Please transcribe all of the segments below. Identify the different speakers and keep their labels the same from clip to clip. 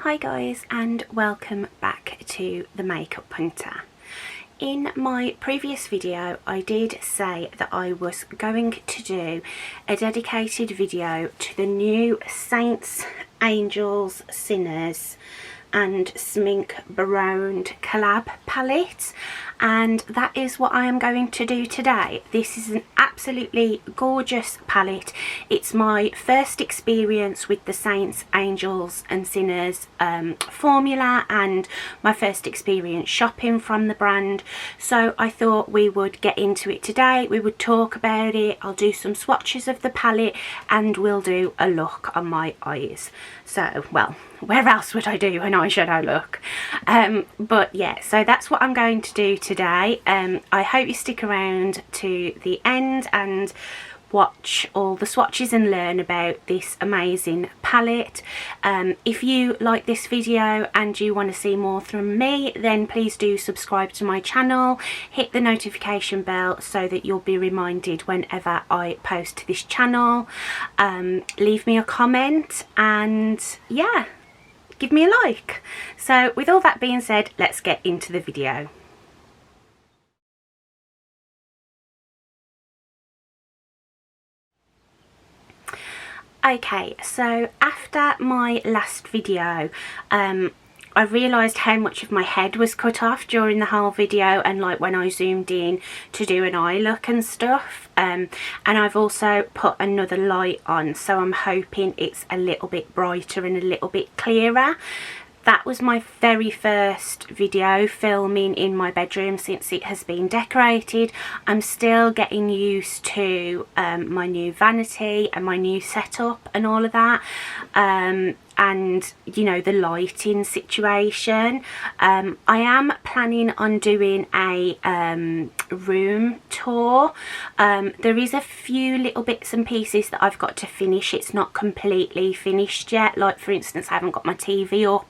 Speaker 1: Hi guys, and welcome back to the Makeup Hunter. In my previous video I did say that I was going to do a dedicated video to the new Saints, Angels, Sinners and Smink Baroned collab palette, and that is what I am going to do today. This is an absolutely gorgeous palette. It's my first experience with the Saints, Angels and Sinners formula, and my first experience shopping from the brand, so I thought we would get into it today. We would talk about it. I'll do some swatches of the palette and we'll do a look on my eyes. So, well, where else would I do an eyeshadow look? But yeah, so that's what I'm going to do today. I hope you stick around to the end and watch all the swatches and learn about this amazing palette. If you like this video and you want to see more from me, then please do subscribe to my channel, hit the notification bell so that you'll be reminded whenever I post to this channel. Leave me a comment and yeah, give me a like. So with all that being said, let's get into the video. Okay, so after my last video, I realised how much of my head was cut off during the whole video, and like when I zoomed in to do an eye look and stuff, and I've also put another light on, so I'm hoping it's a little bit brighter and a little bit clearer. That was my very first video filming in my bedroom since it has been decorated. I'm still getting used to my new vanity and my new setup and all of that, and you know, the lighting situation. I am planning on doing a room tour. There is a few little bits and pieces that I've got to finish. It's not completely finished yet, like for instance I haven't got my TV up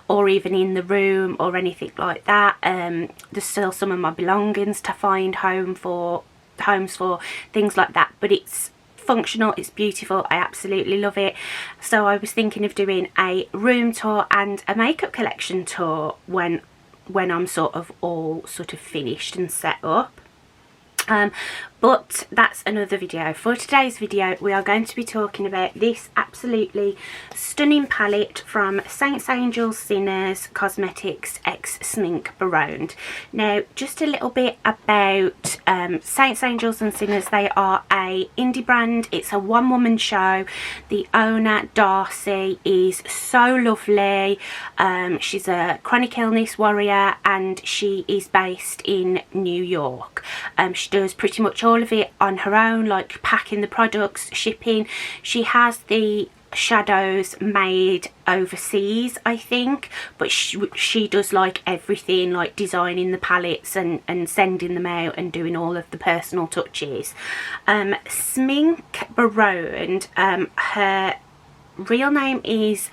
Speaker 1: or even in the room or anything like that. There's still some of my belongings to find homes for, things like that, but it's functional, it's beautiful, I absolutely love it. So I was thinking of doing a room tour and a makeup collection tour when I'm sort of all finished and set up. But that's another video. For today's video we are going to be talking about this absolutely stunning palette from Saints, Angels, Sinners Cosmetics x Smink Baroned. Now just a little bit about Saints, Angels and Sinners. They are a indie brand. It's a one-woman show. The owner, Darcy, is so lovely. She's a chronic illness warrior and she is based in New York. She does pretty much all of it on her own, like packing the products, shipping. She has the shadows made overseas, I think, but she does like everything, like designing the palettes and sending them out and doing all of the personal touches. Smink Baroned, her real name is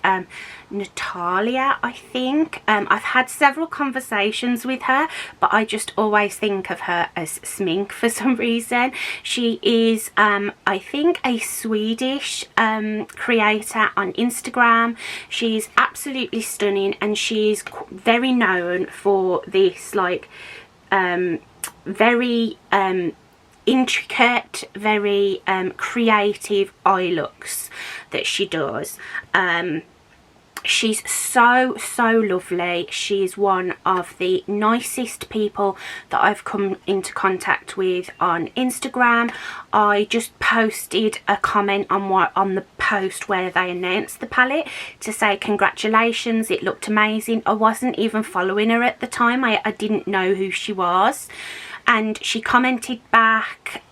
Speaker 1: Natalia, I think. I've had several conversations with her, but I just always think of her as Smink for some reason. She is I think a Swedish creator on Instagram. She's absolutely stunning and she's very known for this like very intricate, very creative eye looks that she does. She's so lovely. She's one of the nicest people that I've come into contact with on Instagram. I just posted a comment on the post where they announced the palette to say congratulations, it looked amazing. I wasn't even following her at the time. I didn't know who she was. And she commented back,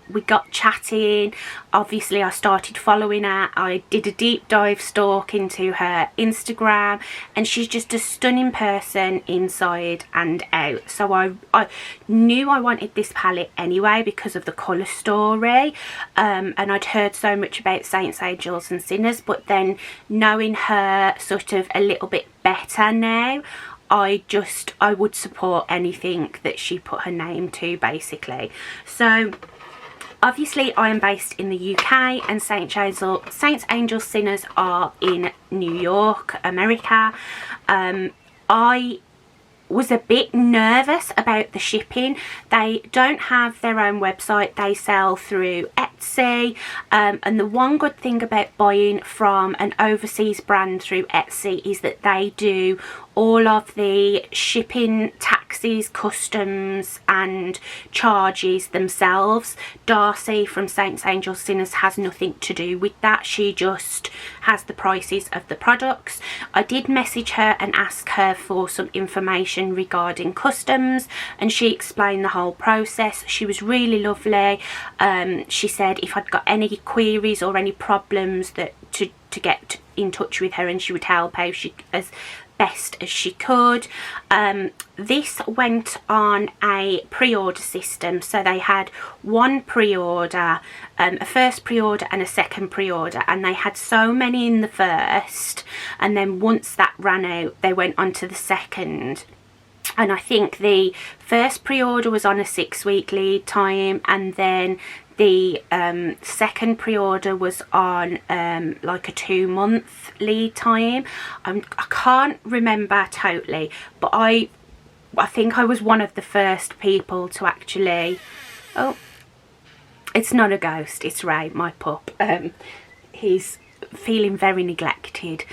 Speaker 1: we got chatting, obviously I started following her, I did a deep dive stalk into her Instagram, and she's just a stunning person inside and out. So I knew I wanted this palette anyway because of the colour story, and I'd heard so much about Saints, Angels and Sinners, but then knowing her sort of a little bit better now, I would support anything that she put her name to, basically. So Obviously I am based in the UK and Saints Angel Sinners are in New York, America. I was a bit nervous about the shipping. They don't have their own website, they sell through Etsy, and the one good thing about buying from an overseas brand through Etsy is that they do all of the shipping, taxes, customs and charges themselves. Darcy from Saints Angel Sinners has nothing to do with that. She just has the prices of the products. I did message her and ask her for some information regarding customs, and she explained the whole process. She was really lovely. She said if I'd got any queries or any problems that to get in touch with her, and she would help out as best as she could. This went on a pre-order system, so they had one pre-order, a first pre-order and a second pre-order, and they had so many in the first, and then once that ran out they went on to the second. And I think the first pre-order was on a 6-week lead time, and then the second pre-order was on like a 2-month lead time. I can't remember totally, but I think I was one of the first people to actually... Oh, it's not a ghost, it's Ray, my pup. He's feeling very neglected.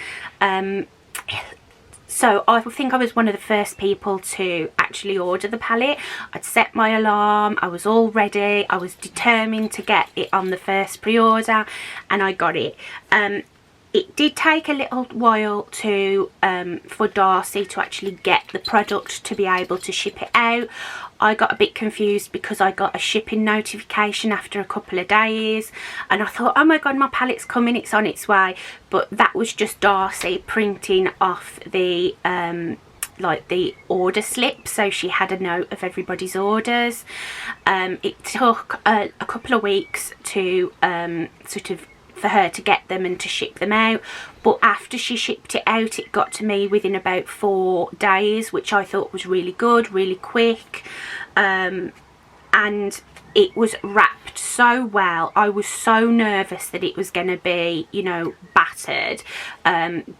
Speaker 1: So I think I was one of the first people to actually order the palette. I'd set my alarm, I was all ready, I was determined to get it on the first pre-order, and I got it. It did take a little while to for Darcy to actually get the product to be able to ship it out. I got a bit confused because I got a shipping notification after a couple of days, and I thought, oh my god, my palette's coming, it's on its way. But that was just Darcy printing off the like the order slip, so she had a note of everybody's orders. It took a couple of weeks to sort of for her to get them and to ship them out, but after she shipped it out it got to me within about 4 days, which I thought was really good, really quick. And it was wrapped so well. I was so nervous that it was going to be, you know, battered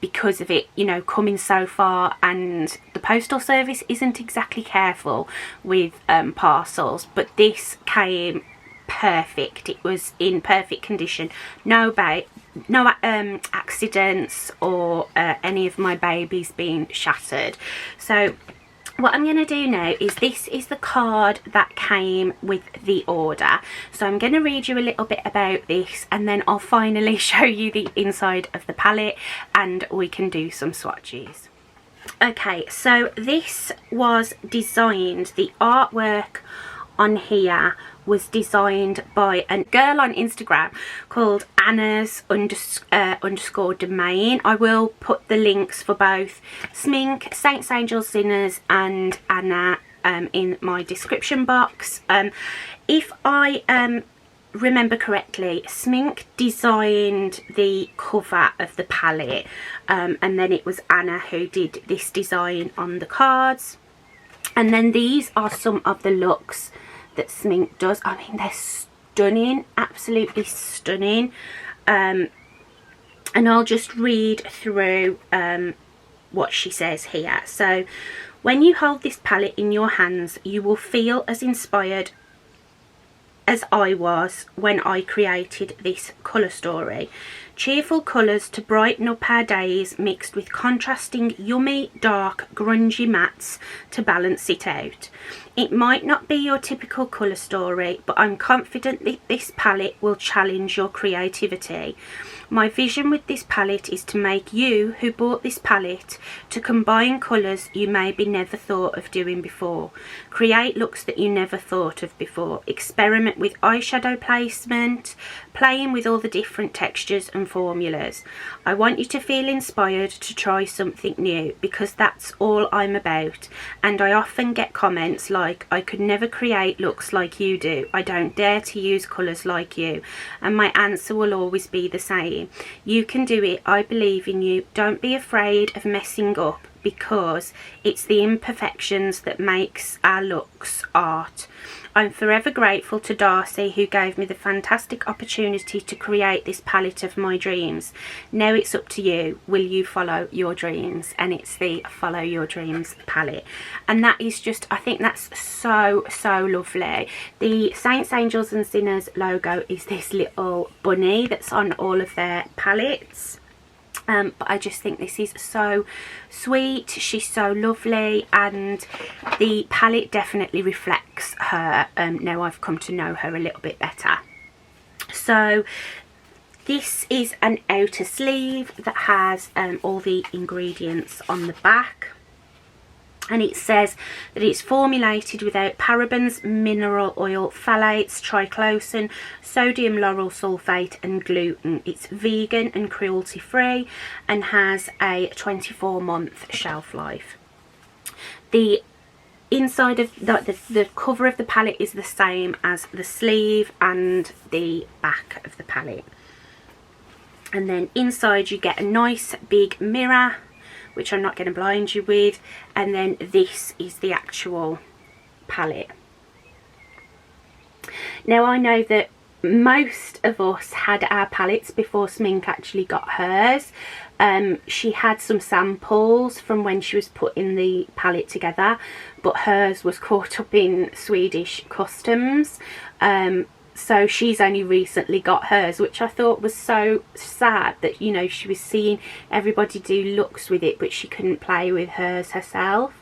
Speaker 1: because of it, you know, coming so far, and the postal service isn't exactly careful with parcels, but this came perfect. It was in perfect condition, no accidents or any of my babies being shattered. So what I'm going to do now is, this is the card that came with the order, so I'm going to read you a little bit about this, and then I'll finally show you the inside of the palette and we can do some swatches. Okay, so this was designed, the artwork on here was designed by a girl on Instagram called Anna's underscore domain. I will put the links for both Smink, Saints Angel Sinners and Anna in my description box. If I remember correctly, Smink designed the cover of the palette, and then it was Anna who did this design on the cards. And then these are some of the looks that Smink does. I mean, they're stunning, absolutely stunning. And I'll just read through what she says here. So, when you hold this palette in your hands, you will feel as inspired as I was when I created this colour story. Cheerful colours to brighten up our days, mixed with contrasting yummy, dark, grungy mattes to balance it out. It might not be your typical colour story, but I'm confident that this palette will challenge your creativity. My vision with this palette is to make you, who bought this palette, to combine colours you maybe never thought of doing before. Create looks that you never thought of before. Experiment with eyeshadow placement, playing with all the different textures and formulas. I want you to feel inspired to try something new, because that's all I'm about. And I often get comments like, I could never create looks like you do. I don't dare to use colours like you. And my answer will always be the same. You can do it. I believe in you. Don't be afraid of messing up. because it's the imperfections that makes our looks art. I'm forever grateful to Darcy, who gave me the fantastic opportunity to create this palette of my dreams. Now it's up to you. Will you follow your dreams? And it's the Follow Your Dreams palette. And that is just, I think that's so, so lovely. The Saints, Angels and Sinners logo is this little bunny that's on all of their palettes. But I just think this is so sweet. She's so lovely, and the palette definitely reflects her. Now I've come to know her a little bit better. So this is an outer sleeve that has all the ingredients on the back. And it says that it's formulated without parabens, mineral oil, phthalates, triclosan, sodium lauryl sulfate and gluten. It's vegan and cruelty free and has a 24-month shelf life. The inside of the cover of the palette is the same as the sleeve and the back of the palette. And then inside you get a nice big mirror, which I'm not going to blind you with, and then this is the actual palette. Now I know that most of us had our palettes before Smink actually got hers. She had some samples from when she was putting the palette together, but hers was caught up in Swedish customs. So she's only recently got hers, which I thought was so sad that, you know, she was seeing everybody do looks with it, but she couldn't play with hers herself.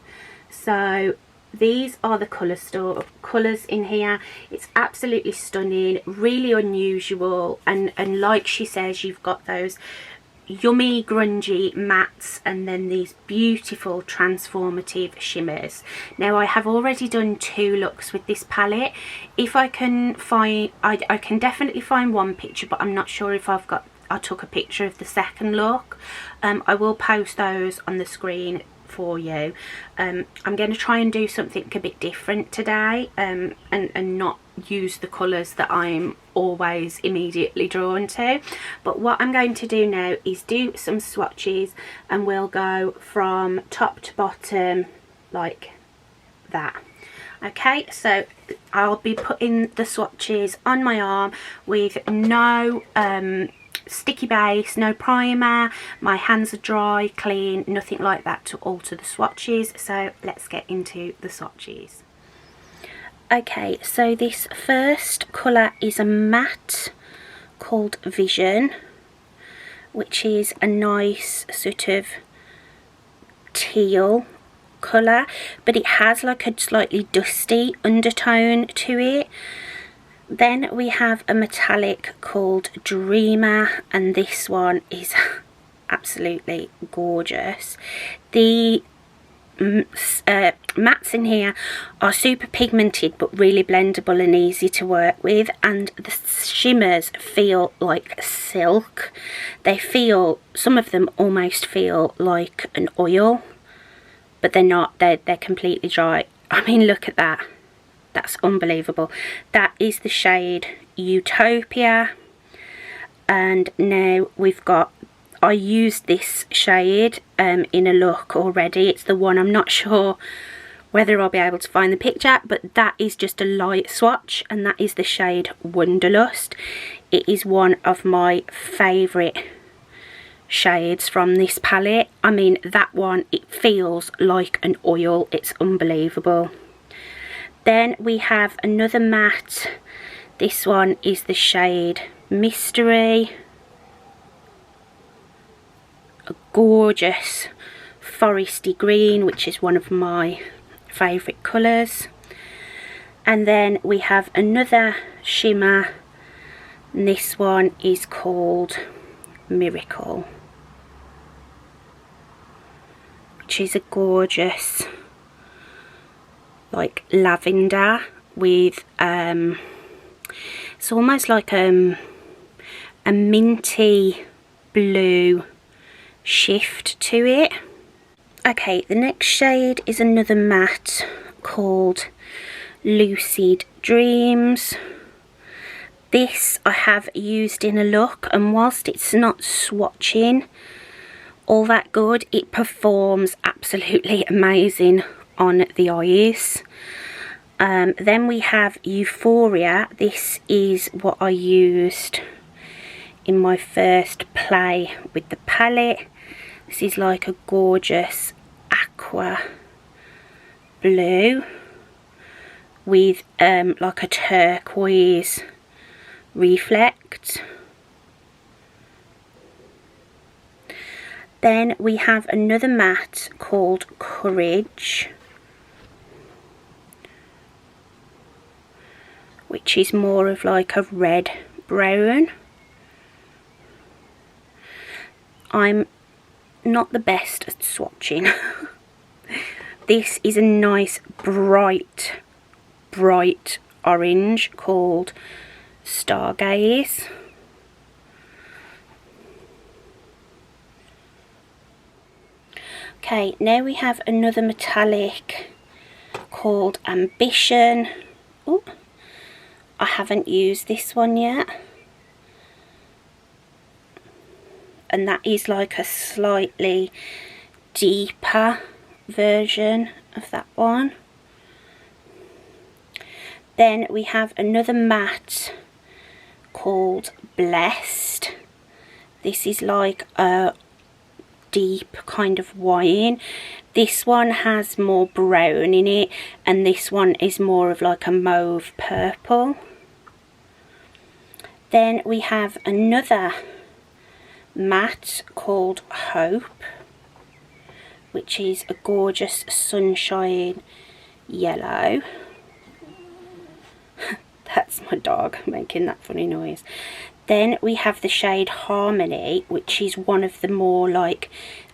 Speaker 1: So these are the colours in here. It's absolutely stunning, really unusual, and like she says, you've got those yummy grungy mattes and then these beautiful transformative shimmers. Now I have already done 2 looks with this palette. If I can find, I can definitely find one picture, but I'm not sure if I took a picture of the second look. I will post those on the screen for you. I'm going to try and do something a bit different today, and not use the colours that I'm always immediately drawn to. But what I'm going to do now is do some swatches, and we'll go from top to bottom like that. Okay, so I'll be putting the swatches on my arm with no sticky base, no primer. My hands are dry, clean, nothing like that to alter the swatches. So let's get into the swatches. Okay, so this first colour is a matte called Vision, which is a nice sort of teal colour, but it has like a slightly dusty undertone to it. Then we have a metallic called Dreamer, and this one is absolutely gorgeous. The mattes in here are super pigmented but really blendable and easy to work with, and the shimmers feel like silk. They feel, some of them almost feel like an oil, but they're not. They're completely dry. I mean, look at that. That's unbelievable. That is the shade Utopia. And now we've got, I used this shade in a look already. It's the one, I'm not sure whether I'll be able to find the picture, but that is just a light swatch, and that is the shade Wonderlust. It is one of my favourite shades from this palette. I mean, that one, it feels like an oil. It's unbelievable. Then we have another matte. This one is the shade Mystery. A gorgeous foresty green, which is one of my favourite colours. And then we have another shimmer, and this one is called Miracle, which is a gorgeous like lavender with it's almost like a minty blue shift to it. Okay, the next shade is another matte called Lucid Dreams. This I have used in a look, and whilst it's not swatching all that good. It performs absolutely amazing on the eyes. Then we have Euphoria. This is what I used in my first play with the palette. This is like a gorgeous aqua blue with like a turquoise reflect. Then we have another matte called Courage, which is more of like a red brown. I'm not the best at swatching. This is a nice bright orange called Stargaze. Okay, now we have another metallic called Ambition. Oh, I haven't used this one yet. And that is like a slightly deeper version of that one. Then we have another matte called Blessed. This is like a deep kind of wine. This one has more brown in it, and this one is more of like a mauve purple. Then we have another matte called Hope, which is a gorgeous sunshine yellow. That's my dog making that funny noise. Then we have the shade Harmony, which is one of the more like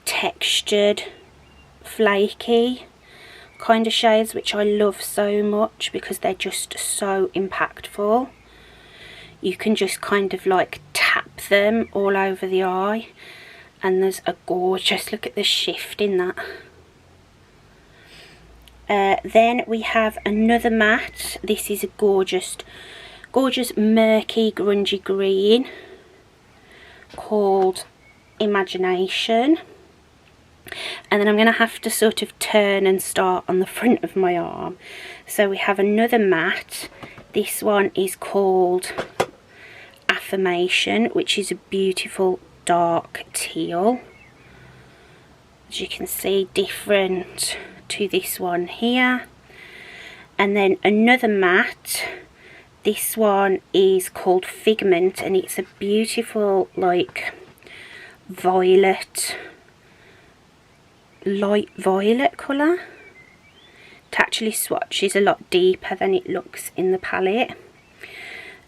Speaker 1: textured, flaky kind of shades, which I love so much because they're just so impactful. You can just kind of like tap them all over the eye, and there's a gorgeous, look at the shift in that. Then we have another matte. This is a gorgeous murky grungy green called Imagination. And then I'm going to have to sort of turn and start on the front of my arm. So we have another matte. This one is called Affirmation, which is a beautiful dark teal. As you can see, different to this one here. And then another matte. This one is called Figment, and it's a beautiful like violet, light violet colour. It actually swatches a lot deeper than it looks in the palette.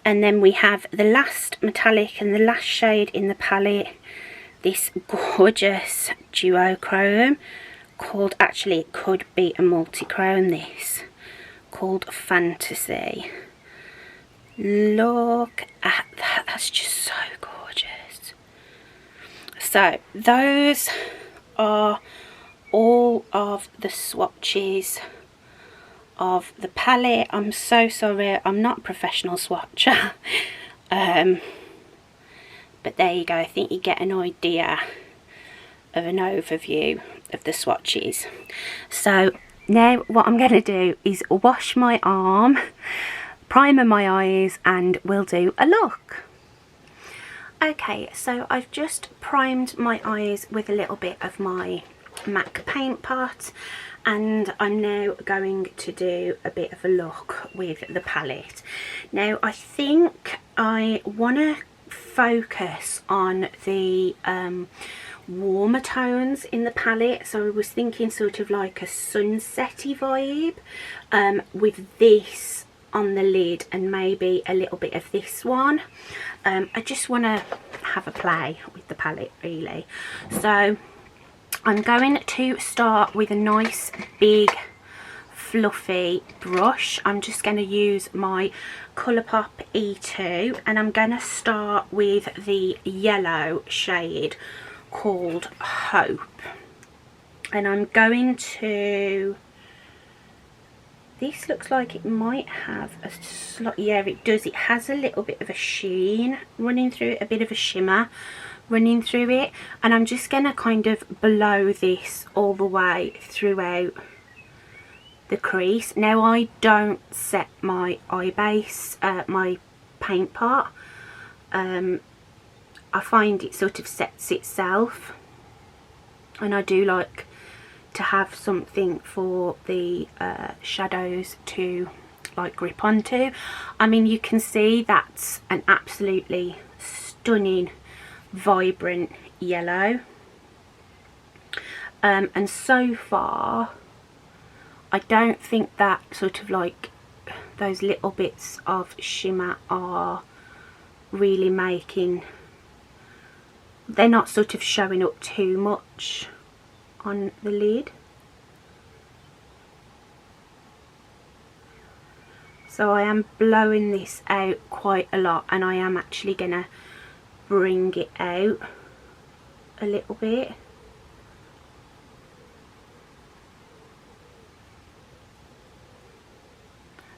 Speaker 1: And then we have the last metallic and the last shade in the palette, this gorgeous duochrome called, actually it could be a multi-chrome, this, called Fantasy. Look at that, that's just so gorgeous. So those are all of the swatches of the palette. I'm so sorry, I'm not a professional swatcher. But there you go, I think you get an idea of an overview of the swatches. So now what I'm going to do is wash my arm, primer my eyes, and we'll do a look. Okay, so I've just primed my eyes with a little bit of my MAC paint pot, and I'm now going to do a bit of a look with the palette. Now I think I want to focus on the warmer tones in the palette, so I was thinking sort of like a sunsetty vibe with this on the lid and maybe a little bit of this one. I just want to have a play with the palette really. So I'm going to start with a nice big fluffy brush. I'm just going to use my Colourpop E2, and I'm going to start with the yellow shade called Hope. And I'm going to, this looks like it might have a slight, yeah it does, it has a little bit of a sheen running through it, a bit of a shimmer running through it, and I'm just going to kind of blow this all the way throughout the crease. Now I don't set my eye base, my paint pot. I find it sort of sets itself, and I do like to have something for the shadows to like grip onto. I mean, you can see that's an absolutely stunning vibrant yellow, and so far I don't think that sort of like those little bits of shimmer are really making, they're not sort of showing up too much on the lid. So I am blowing this out quite a lot, and I am actually gonna bring it out a little bit.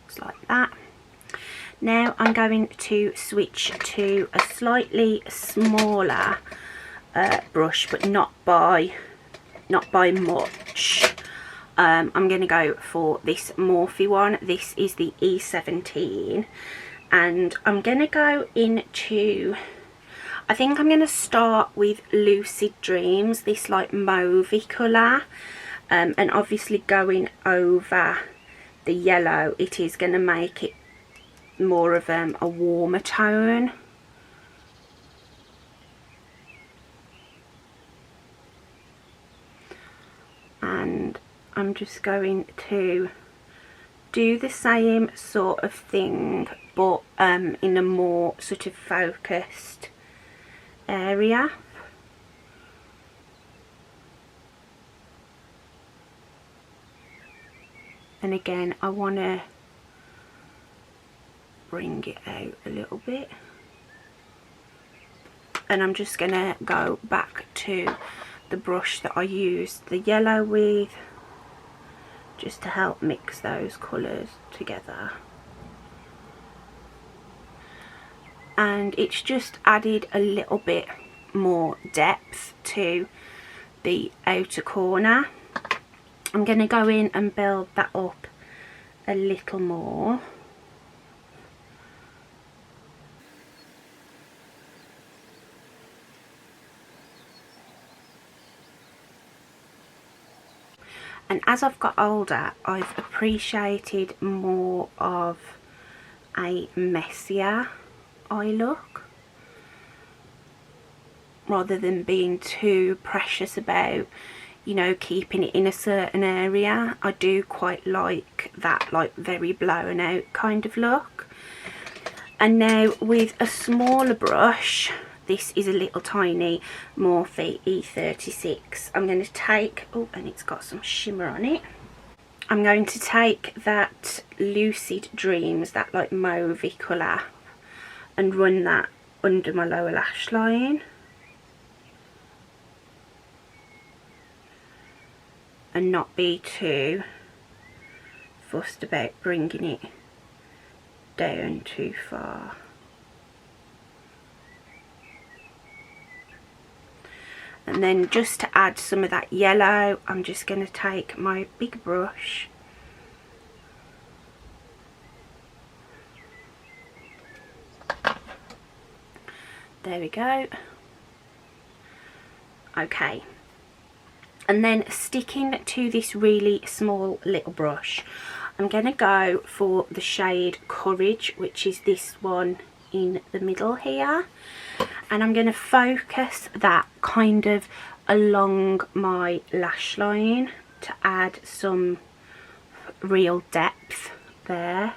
Speaker 1: Just like that. Now I'm going to switch to a slightly smaller brush, but not by much. I'm going to go for this Morphe one. This is the E17, and I'm going to go into, I think I'm going to start with Lucid Dreams, this like mauvey colour, and obviously going over the yellow, it is going to make it more of a warmer tone. And I'm just going to do the same sort of thing, but in a more sort of focused area. And again, I want to bring it out a little bit, and I'm just going to go back to the brush that I used the yellow with, just to help mix those colours together. And it's just added a little bit more depth to the outer corner. I'm going to go in and build that up a little more. And as I've got older, I've appreciated more of a messier eye look, rather than being too precious about, you know, keeping it in a certain area. I do quite like that like very blown out kind of look. And now with a smaller brush, this is a little tiny Morphe E36. I'm going to take, oh, and it's got some shimmer on it. I'm going to take that Lucid Dreams, that like mauvey colour, and run that under my lower lash line. And not be too fussed about bringing it down too far. And then just to add some of that yellow, I'm just going to take my big brush there we go. Okay, and then sticking to this really small little brush, I'm going to go for the shade Courage, which is this one in the middle here, and I'm going to focus that kind of along my lash line to add some real depth there.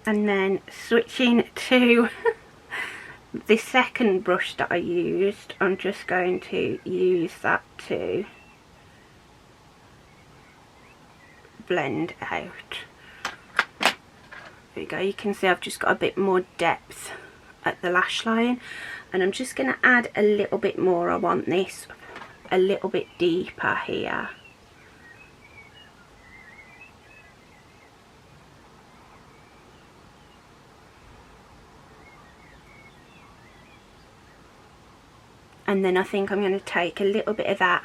Speaker 1: And then switching to the second brush that I used, I'm just going to use that to blend out. There we go, you can see I've just got a bit more depth at the lash line. and I'm just going to add a little bit more. I want this a little bit deeper here. And then I think I'm going to take a little bit of that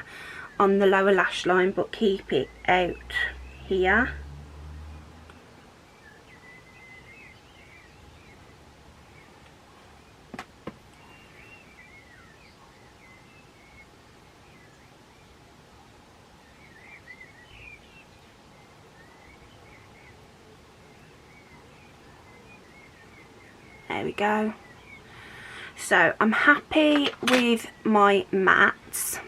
Speaker 1: on the lower lash line, but keep it out here. There we go. So I'm happy with my mattes.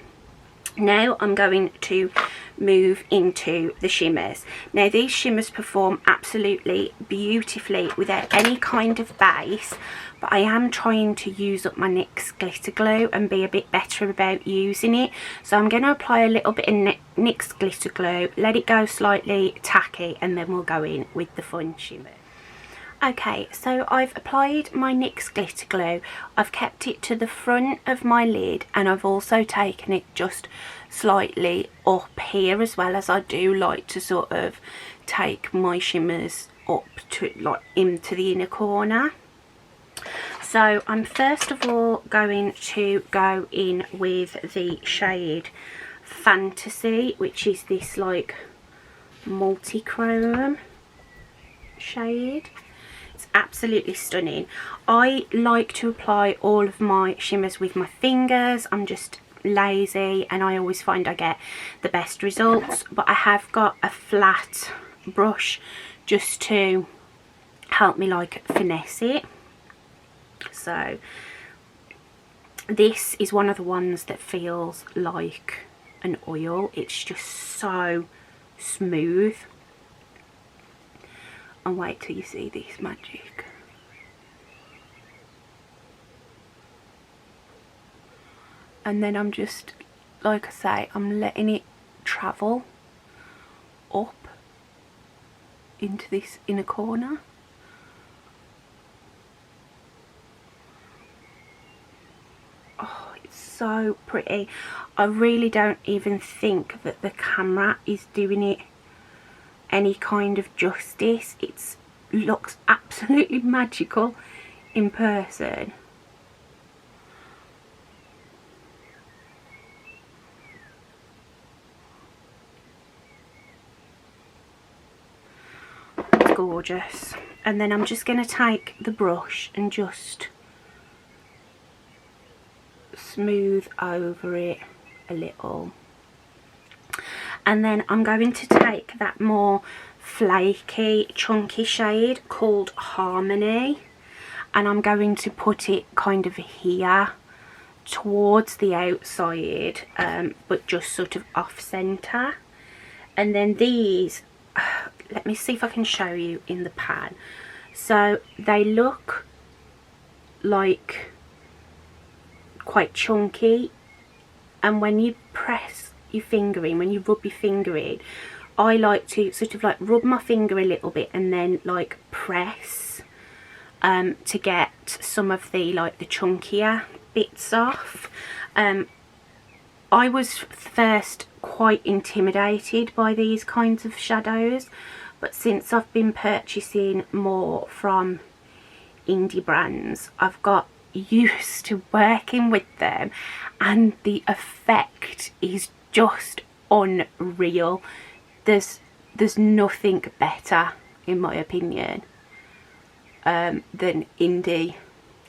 Speaker 1: Now I'm going to move into the shimmers. Now these shimmers perform absolutely beautifully without any kind of base, but I am trying to use up my NYX glitter glue and be a bit better about using it. So I'm going to apply a little bit of NYX glitter glue, let it go slightly tacky, and then we'll go in with the fun shimmer. Okay, so I've applied my NYX glitter glue. I've kept it to the front of my lid, and I've also taken it just slightly up here as well, as I do like to sort of take my shimmers up to like into the inner corner. So I'm first of all going to go in with the shade Fantasy, which is this like multi-chrome shade. It's absolutely stunning. I like to apply all of my shimmers with my fingers. I'm just lazy and I always find I get the best results, but I have got a flat brush just to help me like finesse it. So this is one of the ones that feels like an oil. It's just so smooth. And wait till you see this magic. And then I'm just, like I say, I'm letting it travel up into this inner corner. Oh, it's so pretty. I really don't even think that the camera is doing it any kind of justice. It looks absolutely magical in person. It's gorgeous. And then I'm just going to take the brush and just smooth over it a little. And then I'm going to take that more flaky, chunky shade called Harmony, and I'm going to put it kind of here towards the outside, but just sort of off center. And then these, let me see if I can show you in the pan. So they look like quite chunky, and when you press your finger in, when you rub your finger in, I like to sort of like rub my finger a little bit and then like press to get some of the like the chunkier bits off. I was first quite intimidated by these kinds of shadows, but since I've been purchasing more from indie brands, I've got used to working with them, and the effect is just unreal. There's nothing better, in my opinion, than indie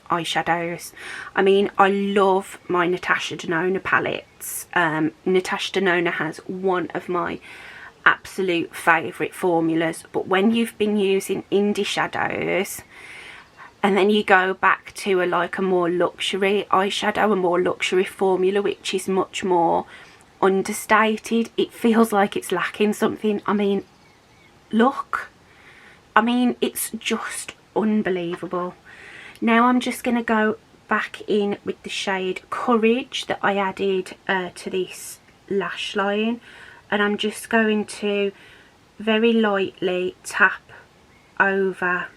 Speaker 1: eyeshadows. I mean, I love my Natasha Denona palettes. Natasha Denona has one of my absolute favourite formulas, but when you've been using indie shadows and then you go back to a more luxury eyeshadow, a more luxury formula, which is much more understated, it feels like it's lacking something. I mean, look, I mean, it's just unbelievable. Now I'm just going to go back in with the shade Courage that I added to this lash line, and I'm just going to very lightly tap over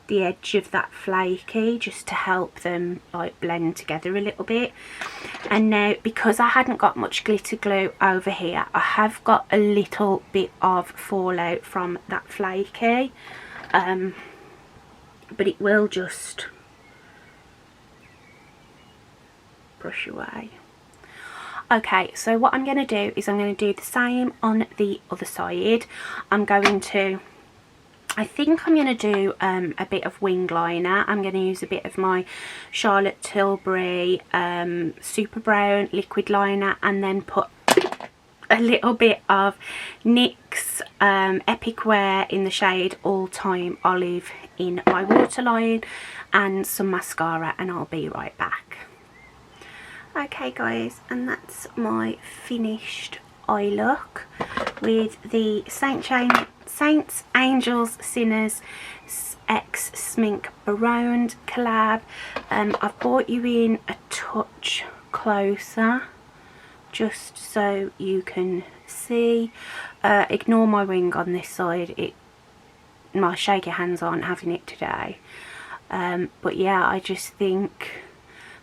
Speaker 1: the edge of that flaky, just to help them like blend together a little bit. And now, because I hadn't got much glitter glue over here, I have got a little bit of fallout from that flaky, but it will just brush away. Okay, so what I'm going to do is I'm going to do the same on the other side. I think I'm going to do a bit of wing liner. I'm going to use a bit of my Charlotte Tilbury Super Brown liquid liner, and then put a little bit of NYX Epic Wear in the shade All Time Olive in my waterline, and some mascara, and I'll be right back. Okay guys, and that's my finished eye look with the Saints, Angels, Sinners X Smink Baroned collab. I've brought you in a touch closer just so you can see. Ignore my wing on this side, my shaky hands aren't having it today. But yeah, I just think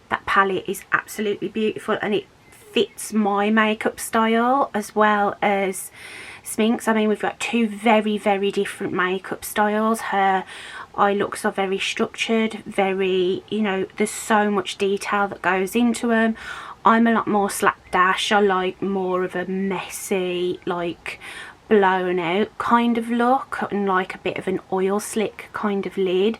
Speaker 1: that palette is absolutely beautiful, and it fits my makeup style as well as Smink's. I mean, we've got two very, very different makeup styles. Her eye looks are very structured, very, you know, there's so much detail that goes into them. I'm a lot more slapdash. I like more of a messy, like blown out kind of look, and like a bit of an oil slick kind of lid,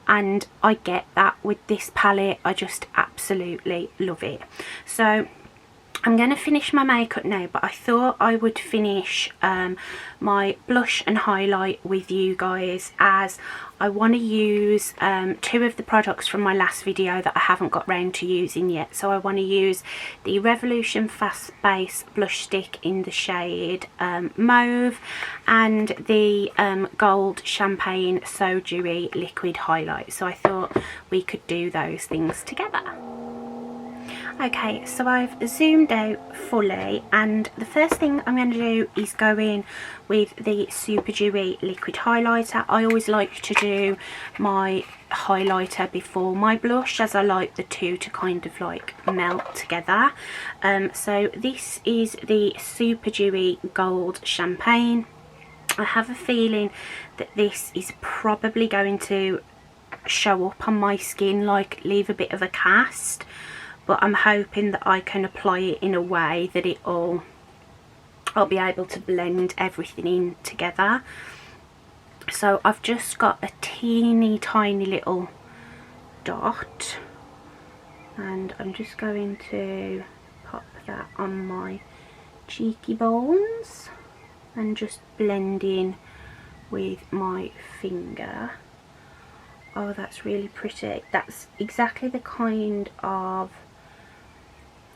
Speaker 1: and I get that with this palette. I just absolutely love it. So I'm going to finish my makeup now, but I thought I would finish my blush and highlight with you guys, as I want to use two of the products from my last video that I haven't got round to using yet. So I want to use the Revolution Fast Base blush stick in the shade Mauve, and the Gold Champagne So Dewy liquid highlight. So I thought we could do those things together. Okay, so I've zoomed out fully, and the first thing I'm going to do is go in with the Super Dewy liquid highlighter. I always like to do my highlighter before my blush, as I like the two to kind of like melt together. So this is the Super Dewy Gold Champagne. I have a feeling that this is probably going to show up on my skin, like leave a bit of a cast. But I'm hoping that I can apply it in a way that I'll be able to blend everything in together. So I've just got a teeny tiny little dot, and I'm just going to pop that on my cheeky bones and just blend in with my finger. Oh, that's really pretty. That's exactly the kind of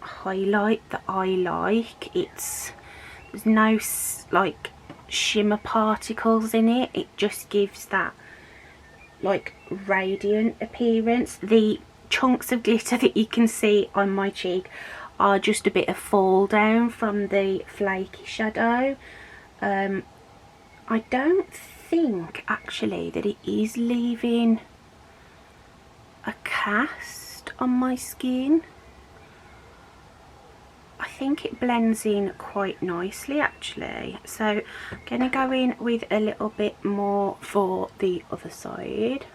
Speaker 1: highlight that I like. There's no like shimmer particles in it. It just gives that like radiant appearance. The chunks of glitter that you can see on my cheek are just a bit of fall down from the flaky shadow. I don't think actually that it is leaving a cast on my skin. I think it blends in quite nicely actually. So I'm going to go in with a little bit more for the other side.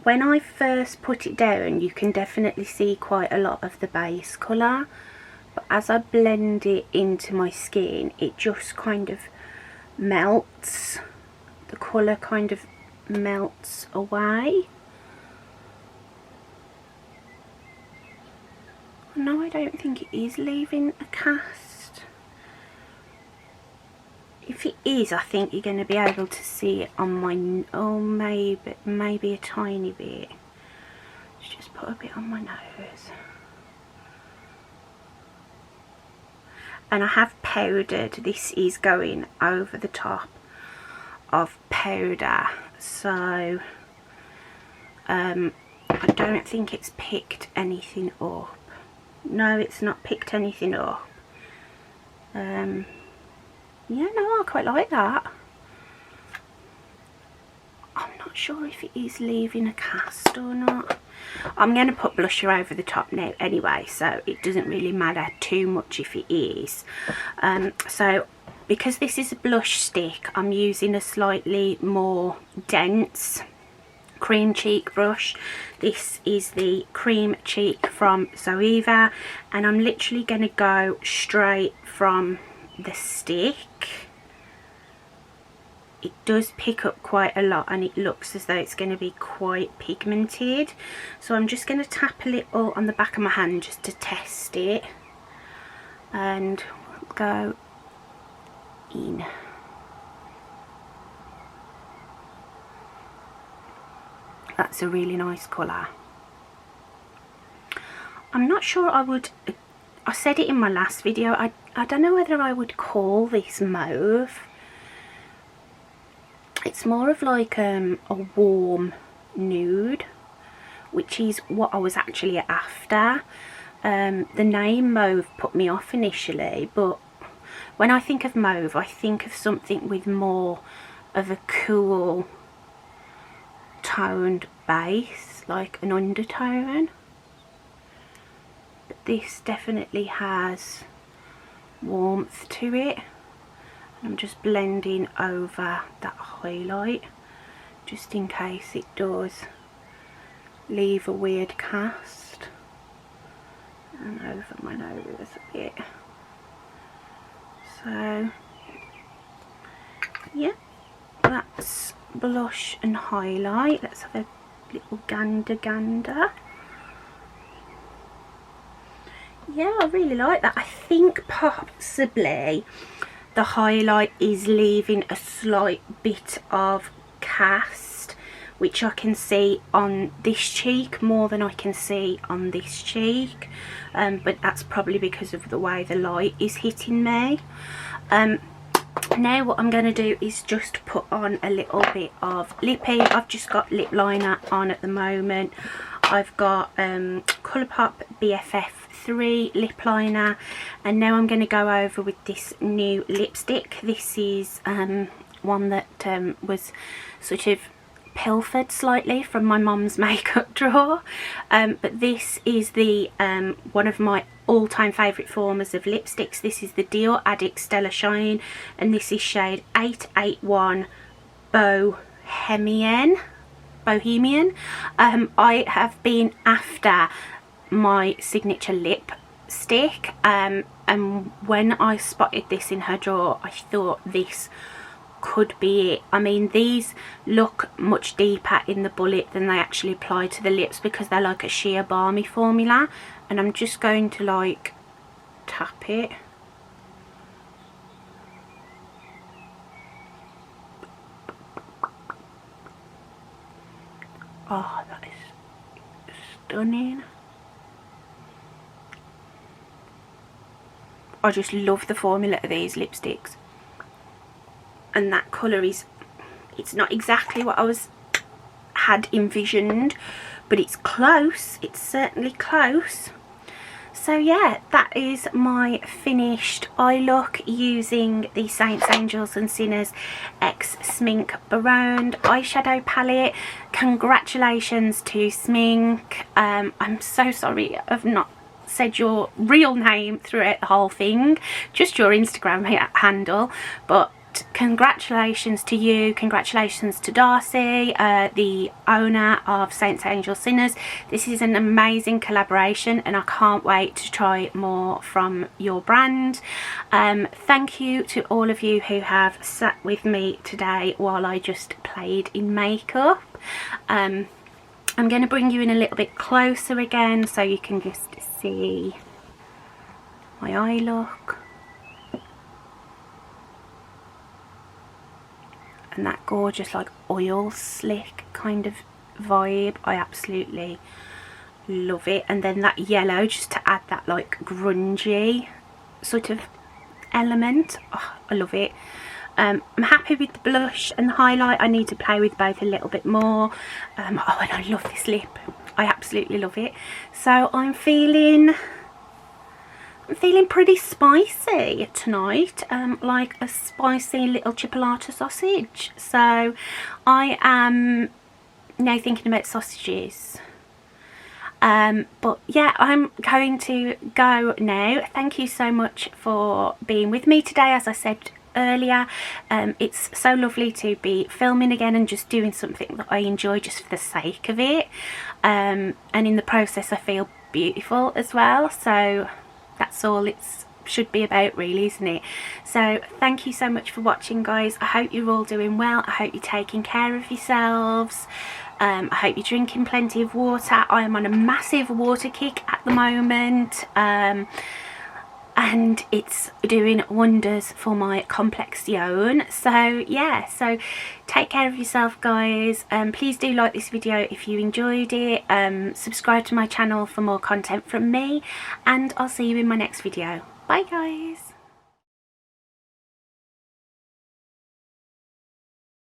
Speaker 1: When I first put it down, you can definitely see quite a lot of the base colour, but as I blend it into my skin, it just kind of melts. The colour kind of melts away. No, I don't think it is leaving a cast. If it is, I think you're going to be able to see it on my, oh, maybe a tiny bit. Let's just put a bit on my nose. And I have powdered. This is going over the top of powder, so I don't think it's picked anything up. No, it's not picked anything up. Yeah, no, I quite like that. I'm not sure if it is leaving a cast or not. I'm going to put blusher over the top now anyway, so it doesn't really matter too much if it is. So because this is a blush stick, I'm using a slightly more dense cream cheek brush. This is the cream cheek from Zoeva, and I'm literally going to go straight from the stick. It does pick up quite a lot and it looks as though it's going to be quite pigmented, so I'm just going to tap a little on the back of my hand just to test it, and go in. That's a really nice colour. I'm not sure I said it in my last video, I don't know whether I would call this mauve. It's more of like a warm nude, which is what I was actually after. The name mauve put me off initially, but when I think of mauve, I think of something with more of a cool toned base, like an undertone. But this definitely has warmth to it. I'm just blending over that highlight just in case it does leave a weird cast, and over my nose a bit. So yeah, that's blush and highlight. Let's have a little gander. Yeah, I really like that. I think possibly the highlight is leaving a slight bit of cast, which I can see on this cheek more than I can see on this cheek, but that's probably because of the way the light is hitting me. Now what I'm going to do is just put on a little bit of Lippie. I've just got lip liner on at the moment. I've got Colourpop BFF3 lip liner, and now I'm going to go over with this new lipstick. This is one that was sort of pilfered slightly from my mum's makeup drawer, but this is the one of my all-time favourite formers of lipsticks. This is the Dior Addict Stellar Shine, and this is shade 881 Bohemienne. I have been after my signature lipstick, and when I spotted this in her drawer, I thought this could be it. I mean, these look much deeper in the bullet than they actually apply to the lips because they're like a sheer balmy formula, and I'm just going to like tap it. Oh, that is stunning. I just love the formula of these lipsticks. And that colour is, it's not exactly what I had envisioned, but it's close. It's certainly close. So yeah, that is my finished eye look using the Saints, Angels and Sinners X Smink Baroned eyeshadow palette. Congratulations to Smink. I'm so sorry I've not said your real name throughout the whole thing, just your Instagram handle, but congratulations to you, congratulations to Darcy, the owner of Saints, Angels, Sinners. This is an amazing collaboration and I can't wait to try more from your brand. Thank you to all of you who have sat with me today while I just played in makeup. I'm going to bring you in a little bit closer again so you can just see my eye look. And that gorgeous like oil slick kind of vibe, I absolutely love it. And then that yellow just to add that like grungy sort of element. Oh, I love it. I'm happy with the blush and the highlight. I need to play with both a little bit more. Oh, and I love this lip. I absolutely love it. So I'm feeling I'm feeling pretty spicy tonight, like a spicy little chipolata sausage. So I am now thinking about sausages. But yeah, I'm going to go now. Thank you so much for being with me today. As I said earlier, it's so lovely to be filming again and just doing something that I enjoy just for the sake of it, and in the process I feel beautiful as well. So that's all it should be about, really, isn't it? So thank you so much for watching, guys. I hope you're all doing well. I hope you're taking care of yourselves. I hope you're drinking plenty of water. I am on a massive water kick at the moment, and it's doing wonders for my complexion. So yeah, so take care of yourself, guys. Please do like this video if you enjoyed it. Subscribe to my channel for more content from me, and I'll see you in my next video. Bye, guys.